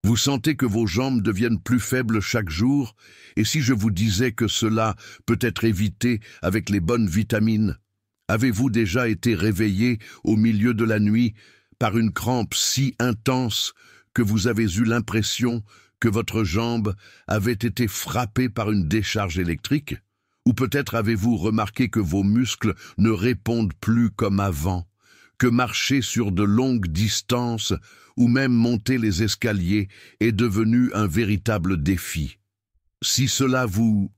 Vous sentez que vos jambes deviennent plus faibles chaque jour, et si je vous disais que cela peut être évité avec les bonnes vitamines? Avez-vous déjà été réveillé au milieu de la nuit par une crampe si intense que vous avez eu l'impression que votre jambe avait été frappée par une décharge électrique? Ou peut-être avez-vous remarqué que vos muscles ne répondent plus comme avant, que marcher sur de longues distances ou même monter les escaliers est devenu un véritable défi? Si cela vous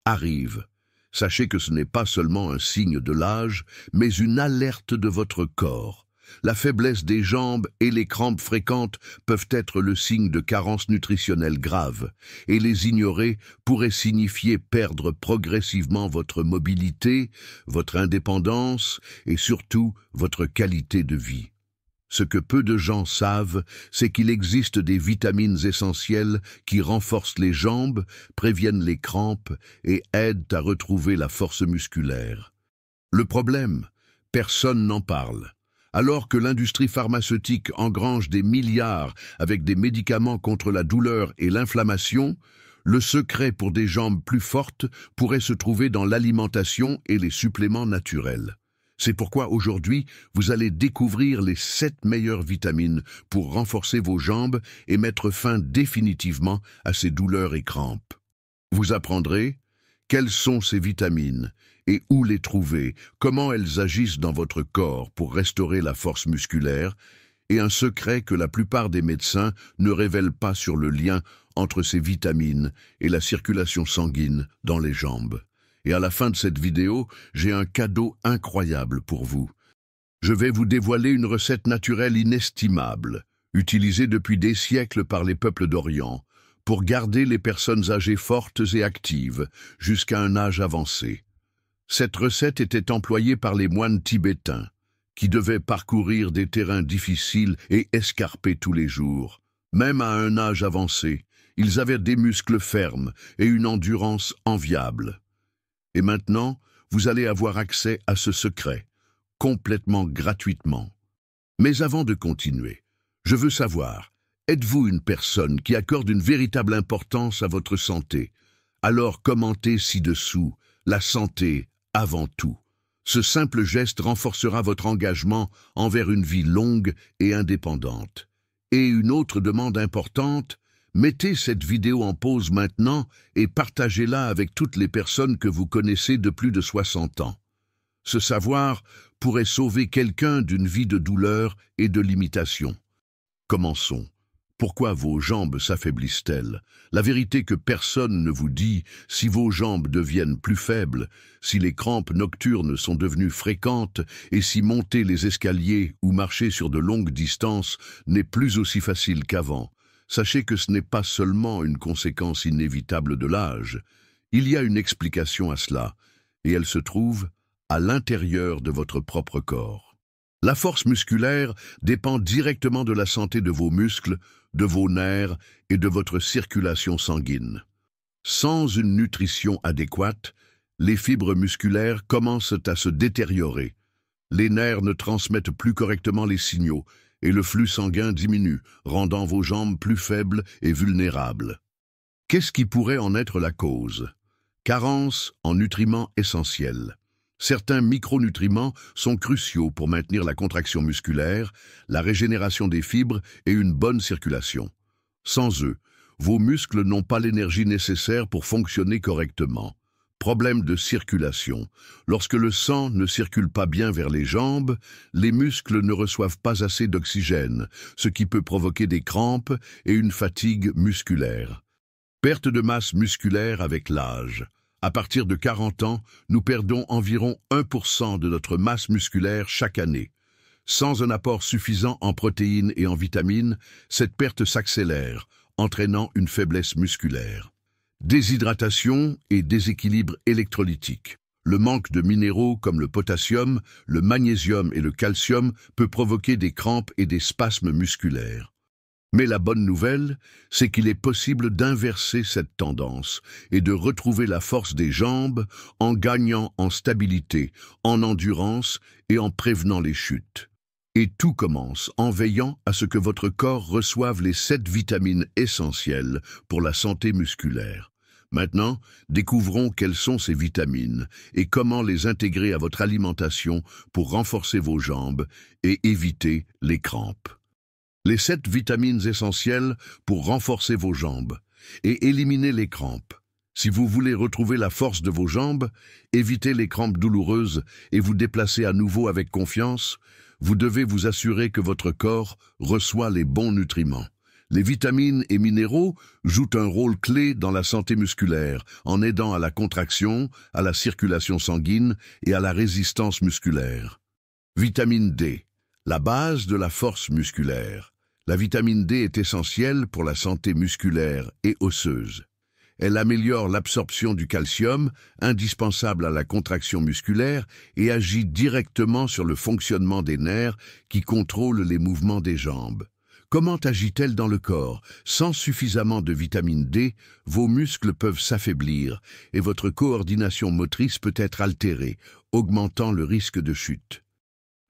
arrive, sachez que ce n'est pas seulement un signe de l'âge, mais une alerte de votre corps. La faiblesse des jambes et les crampes fréquentes peuvent être le signe de carences nutritionnelles graves, et les ignorer pourrait signifier perdre progressivement votre mobilité, votre indépendance et surtout votre qualité de vie. Ce que peu de gens savent, c'est qu'il existe des vitamines essentielles qui renforcent les jambes, préviennent les crampes et aident à retrouver la force musculaire. Le problème, personne n'en parle. Alors que l'industrie pharmaceutique engrange des milliards avec des médicaments contre la douleur et l'inflammation, le secret pour des jambes plus fortes pourrait se trouver dans l'alimentation et les suppléments naturels. C'est pourquoi aujourd'hui, vous allez découvrir les 7 meilleures vitamines pour renforcer vos jambes et mettre fin définitivement à ces douleurs et crampes. Vous apprendrez quelles sont ces vitamines et où les trouver, comment elles agissent dans votre corps pour restaurer la force musculaire, et un secret que la plupart des médecins ne révèlent pas sur le lien entre ces vitamines et la circulation sanguine dans les jambes. Et à la fin de cette vidéo, j'ai un cadeau incroyable pour vous. Je vais vous dévoiler une recette naturelle inestimable, utilisée depuis des siècles par les peuples d'Orient, pour garder les personnes âgées fortes et actives jusqu'à un âge avancé. Cette recette était employée par les moines tibétains, qui devaient parcourir des terrains difficiles et escarpés tous les jours. Même à un âge avancé, ils avaient des muscles fermes et une endurance enviable. Et maintenant, vous allez avoir accès à ce secret, complètement gratuitement. Mais avant de continuer, je veux savoir, êtes-vous une personne qui accorde une véritable importance à votre santé? Alors commentez ci-dessous, la santé avant tout. Ce simple geste renforcera votre engagement envers une vie longue et indépendante. Et une autre demande importante, mettez cette vidéo en pause maintenant et partagez-la avec toutes les personnes que vous connaissez de plus de 60 ans. Ce savoir pourrait sauver quelqu'un d'une vie de douleur et de limitation. Commençons. Pourquoi vos jambes s'affaiblissent-elles? La vérité que personne ne vous dit, si vos jambes deviennent plus faibles, si les crampes nocturnes sont devenues fréquentes et si monter les escaliers ou marcher sur de longues distances n'est plus aussi facile qu'avant. Sachez que ce n'est pas seulement une conséquence inévitable de l'âge. Il y a une explication à cela, et elle se trouve à l'intérieur de votre propre corps. La force musculaire dépend directement de la santé de vos muscles, de vos nerfs et de votre circulation sanguine. Sans une nutrition adéquate, les fibres musculaires commencent à se détériorer. Les nerfs ne transmettent plus correctement les signaux et le flux sanguin diminue, rendant vos jambes plus faibles et vulnérables. Qu'est-ce qui pourrait en être la cause? Carence en nutriments essentiels. Certains micronutriments sont cruciaux pour maintenir la contraction musculaire, la régénération des fibres et une bonne circulation. Sans eux, vos muscles n'ont pas l'énergie nécessaire pour fonctionner correctement. Problème de circulation. Lorsque le sang ne circule pas bien vers les jambes, les muscles ne reçoivent pas assez d'oxygène, ce qui peut provoquer des crampes et une fatigue musculaire. Perte de masse musculaire avec l'âge. À partir de 40 ans, nous perdons environ 1% de notre masse musculaire chaque année. Sans un apport suffisant en protéines et en vitamines, cette perte s'accélère, entraînant une faiblesse musculaire. Déshydratation et déséquilibre électrolytique. Le manque de minéraux comme le potassium, le magnésium et le calcium peut provoquer des crampes et des spasmes musculaires. Mais la bonne nouvelle, c'est qu'il est possible d'inverser cette tendance et de retrouver la force des jambes en gagnant en stabilité, en endurance et en prévenant les chutes. Et tout commence en veillant à ce que votre corps reçoive les 7 vitamines essentielles pour la santé musculaire. Maintenant, découvrons quelles sont ces vitamines et comment les intégrer à votre alimentation pour renforcer vos jambes et éviter les crampes. Les 7 vitamines essentielles pour renforcer vos jambes et éliminer les crampes. Si vous voulez retrouver la force de vos jambes, éviter les crampes douloureuses et vous déplacer à nouveau avec confiance, vous devez vous assurer que votre corps reçoit les bons nutriments. Les vitamines et minéraux jouent un rôle clé dans la santé musculaire, en aidant à la contraction, à la circulation sanguine et à la résistance musculaire. Vitamine D, la base de la force musculaire. La vitamine D est essentielle pour la santé musculaire et osseuse. Elle améliore l'absorption du calcium, indispensable à la contraction musculaire, et agit directement sur le fonctionnement des nerfs qui contrôlent les mouvements des jambes. Comment agit-elle dans le corps? Sans suffisamment de vitamine D, vos muscles peuvent s'affaiblir et votre coordination motrice peut être altérée, augmentant le risque de chute.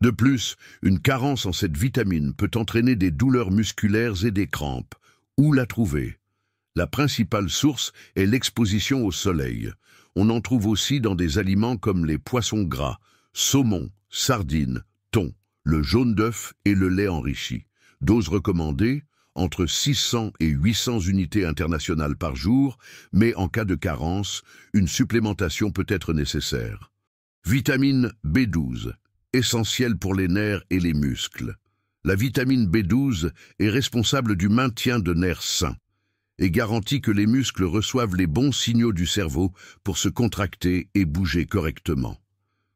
De plus, une carence en cette vitamine peut entraîner des douleurs musculaires et des crampes. Où la trouver? La principale source est l'exposition au soleil. On en trouve aussi dans des aliments comme les poissons gras, saumon, sardines, thon, le jaune d'œuf et le lait enrichi. Dose recommandée, entre 600 et 800 unités internationales par jour, mais en cas de carence, une supplémentation peut être nécessaire. Vitamine B12, essentielle pour les nerfs et les muscles. La vitamine B12 est responsable du maintien de nerfs sains et garantit que les muscles reçoivent les bons signaux du cerveau pour se contracter et bouger correctement.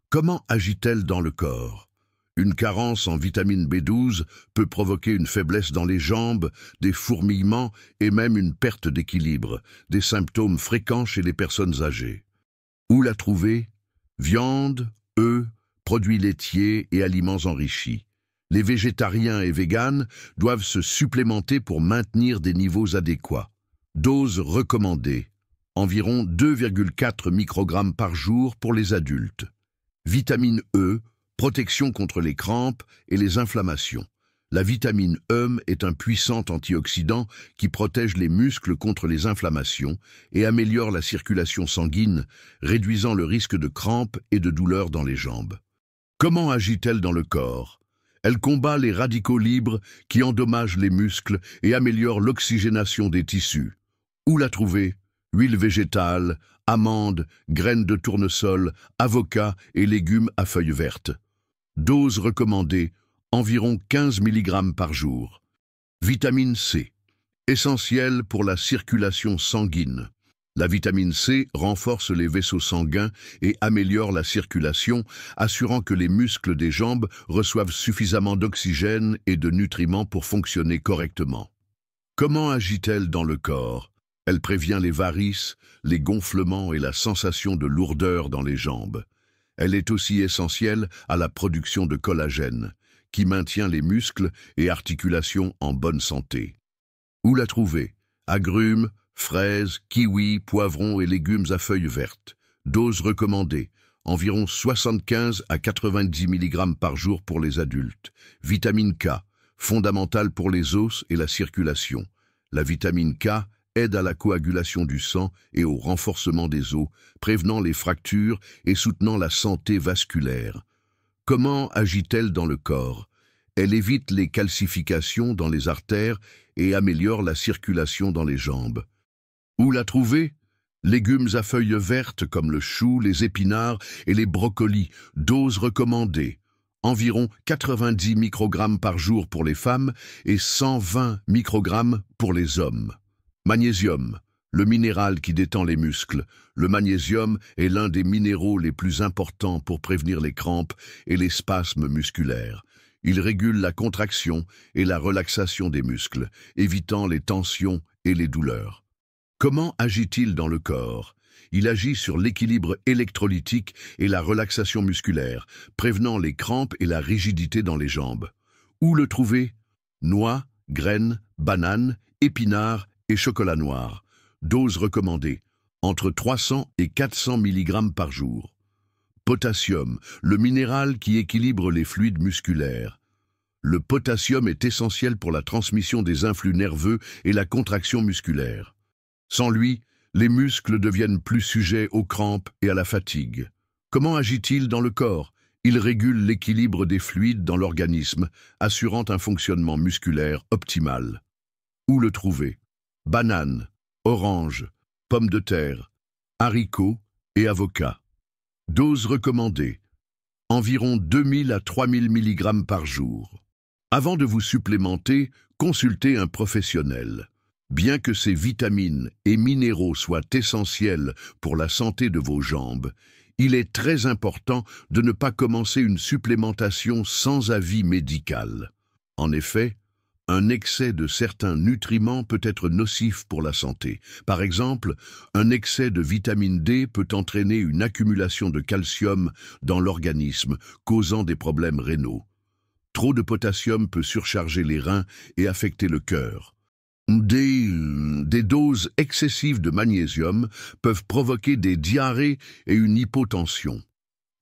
Comment agit-elle dans le corps? Une carence en vitamine B12 peut provoquer une faiblesse dans les jambes, des fourmillements et même une perte d'équilibre, des symptômes fréquents chez les personnes âgées. Où la trouver? Viande, œufs, produits laitiers et aliments enrichis. Les végétariens et véganes doivent se supplémenter pour maintenir des niveaux adéquats. Dose recommandée, environ 2,4 microgrammes par jour pour les adultes. Vitamine E, protection contre les crampes et les inflammations. La vitamine E est un puissant antioxydant qui protège les muscles contre les inflammations et améliore la circulation sanguine, réduisant le risque de crampes et de douleurs dans les jambes. Comment agit-elle dans le corps? Elle combat les radicaux libres qui endommagent les muscles et améliore l'oxygénation des tissus. Où la trouver? Huile végétale, amandes, graines de tournesol, avocats et légumes à feuilles vertes. Dose recommandée, environ 15 mg par jour. Vitamine C, essentielle pour la circulation sanguine. La vitamine C renforce les vaisseaux sanguins et améliore la circulation, assurant que les muscles des jambes reçoivent suffisamment d'oxygène et de nutriments pour fonctionner correctement. Comment agit-elle dans le corps? Elle prévient les varices, les gonflements et la sensation de lourdeur dans les jambes. Elle est aussi essentielle à la production de collagène, qui maintient les muscles et articulations en bonne santé. Où la trouver? Agrumes, fraises, kiwis, poivrons et légumes à feuilles vertes. Dose recommandée, environ 75 à 90 mg par jour pour les adultes. Vitamine K, fondamentale pour les os et la circulation. La vitamine K aide à la coagulation du sang et au renforcement des os, prévenant les fractures et soutenant la santé vasculaire. Comment agit-elle dans le corps? Elle évite les calcifications dans les artères et améliore la circulation dans les jambes. Où la trouver? Légumes à feuilles vertes comme le chou, les épinards et les brocolis, dose recommandée. Environ 90 microgrammes par jour pour les femmes et 120 microgrammes pour les hommes. Magnésium, le minéral qui détend les muscles. Le magnésium est l'un des minéraux les plus importants pour prévenir les crampes et les spasmes musculaires. Il régule la contraction et la relaxation des muscles, évitant les tensions et les douleurs. Comment agit-il dans le corps? Il agit sur l'équilibre électrolytique et la relaxation musculaire, prévenant les crampes et la rigidité dans les jambes. Où le trouver? Noix, graines, bananes, épinards et chocolat noir. Dose recommandée, entre 300 et 400 mg par jour. Potassium, le minéral qui équilibre les fluides musculaires. Le potassium est essentiel pour la transmission des influx nerveux et la contraction musculaire. Sans lui, les muscles deviennent plus sujets aux crampes et à la fatigue. Comment agit-il dans le corps? Il régule l'équilibre des fluides dans l'organisme, assurant un fonctionnement musculaire optimal. Où le trouver? Banane, orange, pommes de terre, haricots et avocats. Dose recommandée. Environ 2000 à 3000 mg par jour. Avant de vous supplémenter, consultez un professionnel. Bien que ces vitamines et minéraux soient essentiels pour la santé de vos jambes, il est très important de ne pas commencer une supplémentation sans avis médical. En effet, un excès de certains nutriments peut être nocif pour la santé. Par exemple, un excès de vitamine D peut entraîner une accumulation de calcium dans l'organisme, causant des problèmes rénaux. Trop de potassium peut surcharger les reins et affecter le cœur. Des doses excessives de magnésium peuvent provoquer des diarrhées et une hypotension.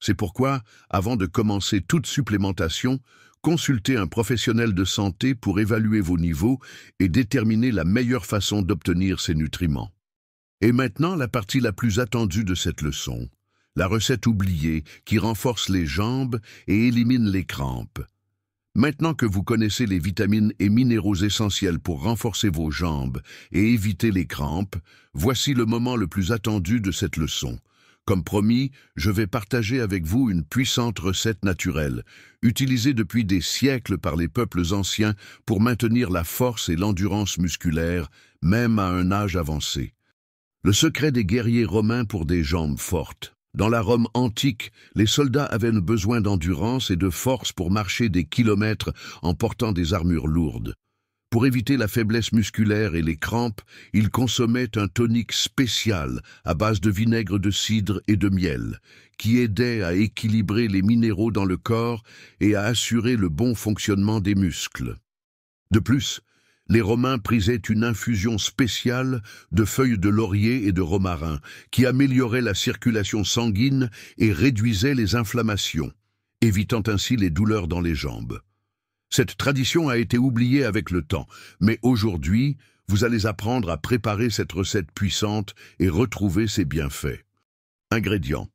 C'est pourquoi, avant de commencer toute supplémentation, consultez un professionnel de santé pour évaluer vos niveaux et déterminer la meilleure façon d'obtenir ces nutriments. Et maintenant, la partie la plus attendue de cette leçon, la recette oubliée qui renforce les jambes et élimine les crampes. Maintenant que vous connaissez les vitamines et minéraux essentiels pour renforcer vos jambes et éviter les crampes, voici le moment le plus attendu de cette leçon. Comme promis, je vais partager avec vous une puissante recette naturelle, utilisée depuis des siècles par les peuples anciens pour maintenir la force et l'endurance musculaire, même à un âge avancé. Le secret des guerriers romains pour des jambes fortes. Dans la Rome antique, les soldats avaient besoin d'endurance et de force pour marcher des kilomètres en portant des armures lourdes. Pour éviter la faiblesse musculaire et les crampes, ils consommaient un tonique spécial à base de vinaigre de cidre et de miel, qui aidait à équilibrer les minéraux dans le corps et à assurer le bon fonctionnement des muscles. De plus, les Romains prisaient une infusion spéciale de feuilles de laurier et de romarin, qui améliorait la circulation sanguine et réduisait les inflammations, évitant ainsi les douleurs dans les jambes. Cette tradition a été oubliée avec le temps, mais aujourd'hui, vous allez apprendre à préparer cette recette puissante et retrouver ses bienfaits. Ingrédients: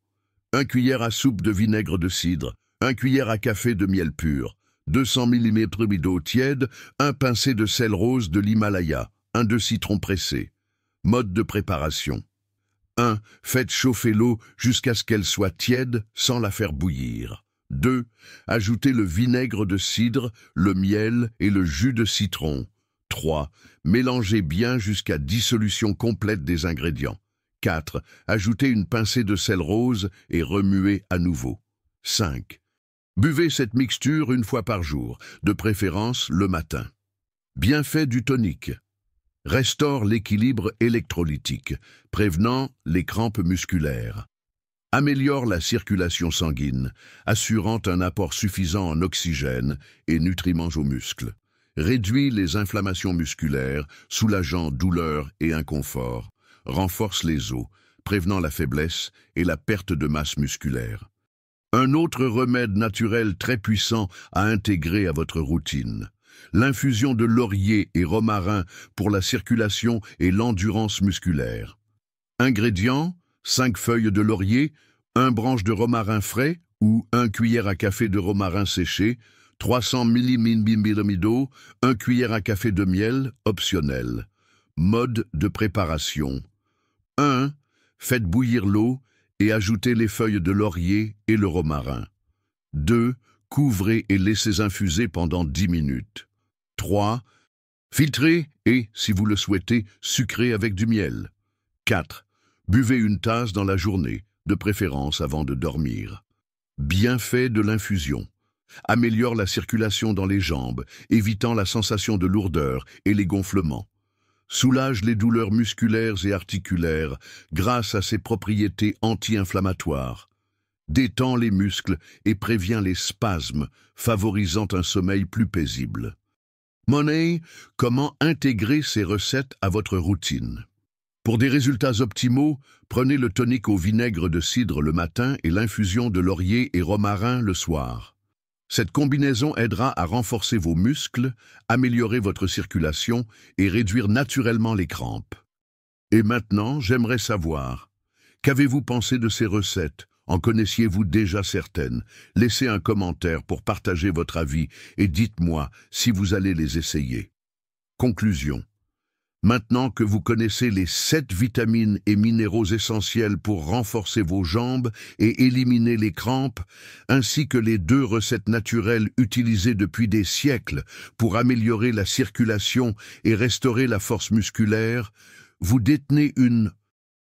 1 cuillère à soupe de vinaigre de cidre, 1 cuillère à café de miel pur, 200 ml d'eau tiède, 1 pincé de sel rose de l'Himalaya, 1 de citron pressé. Mode de préparation: 1. Faites chauffer l'eau jusqu'à ce qu'elle soit tiède sans la faire bouillir. 2. Ajoutez le vinaigre de cidre, le miel et le jus de citron. 3. Mélangez bien jusqu'à dissolution complète des ingrédients. 4. Ajoutez une pincée de sel rose et remuez à nouveau. 5. Buvez cette mixture une fois par jour, de préférence le matin. Bienfait du tonique: restaure l'équilibre électrolytique, prévenant les crampes musculaires. Améliore la circulation sanguine, assurant un apport suffisant en oxygène et nutriments aux muscles. Réduit les inflammations musculaires, soulageant douleurs et inconfort. Renforce les os, prévenant la faiblesse et la perte de masse musculaire. Un autre remède naturel très puissant à intégrer à votre routine: l'infusion de laurier et romarin pour la circulation et l'endurance musculaire. Ingrédients: 5 feuilles de laurier, 1 branche de romarin frais ou 1 cuillère à café de romarin séché, 300 ml d'eau, 1 cuillère à café de miel, optionnel. Mode de préparation: 1. Faites bouillir l'eau et ajoutez les feuilles de laurier et le romarin. 2. Couvrez et laissez infuser pendant 10 minutes. 3. Filtrez et, si vous le souhaitez, sucrez avec du miel. 4. Buvez une tasse dans la journée, de préférence avant de dormir. Bienfait de l'infusion: améliore la circulation dans les jambes, évitant la sensation de lourdeur et les gonflements. Soulage les douleurs musculaires et articulaires grâce à ses propriétés anti-inflammatoires. Détend les muscles et prévient les spasmes, favorisant un sommeil plus paisible. Money, comment intégrer ces recettes à votre routine? Pour des résultats optimaux, prenez le tonique au vinaigre de cidre le matin et l'infusion de laurier et romarin le soir. Cette combinaison aidera à renforcer vos muscles, améliorer votre circulation et réduire naturellement les crampes. Et maintenant, j'aimerais savoir, qu'avez-vous pensé de ces recettes? En connaissiez-vous déjà certaines? Laissez un commentaire pour partager votre avis et dites-moi si vous allez les essayer. Conclusion. Maintenant que vous connaissez les 7 vitamines et minéraux essentiels pour renforcer vos jambes et éliminer les crampes, ainsi que les 2 recettes naturelles utilisées depuis des siècles pour améliorer la circulation et restaurer la force musculaire, vous détenez une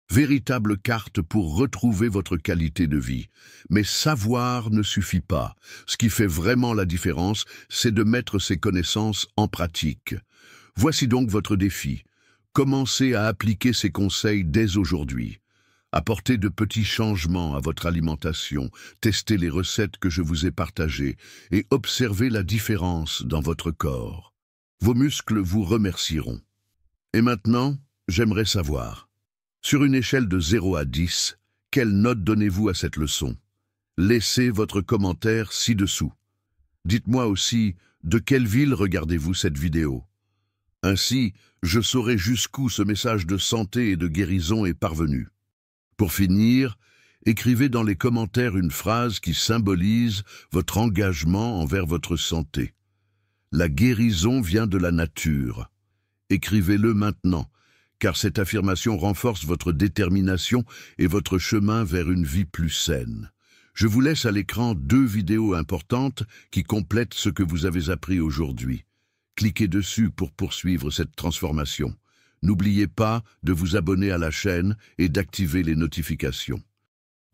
véritable carte pour retrouver votre qualité de vie. Mais savoir ne suffit pas. Ce qui fait vraiment la différence, c'est de mettre ces connaissances en pratique. Voici donc votre défi. Commencez à appliquer ces conseils dès aujourd'hui. Apportez de petits changements à votre alimentation, testez les recettes que je vous ai partagées et observez la différence dans votre corps. Vos muscles vous remercieront. Et maintenant, j'aimerais savoir, sur une échelle de 0 à 10, quelle note donnez-vous à cette leçon? Laissez votre commentaire ci-dessous. Dites-moi aussi, de quelle ville regardez-vous cette vidéo? Ainsi, je saurai jusqu'où ce message de santé et de guérison est parvenu. Pour finir, écrivez dans les commentaires une phrase qui symbolise votre engagement envers votre santé. La guérison vient de la nature. Écrivez-le maintenant, car cette affirmation renforce votre détermination et votre chemin vers une vie plus saine. Je vous laisse à l'écran 2 vidéos importantes qui complètent ce que vous avez appris aujourd'hui. Cliquez dessus pour poursuivre cette transformation. N'oubliez pas de vous abonner à la chaîne et d'activer les notifications.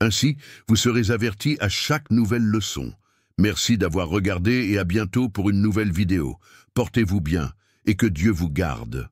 Ainsi, vous serez averti à chaque nouvelle leçon. Merci d'avoir regardé et à bientôt pour une nouvelle vidéo. Portez-vous bien et que Dieu vous garde.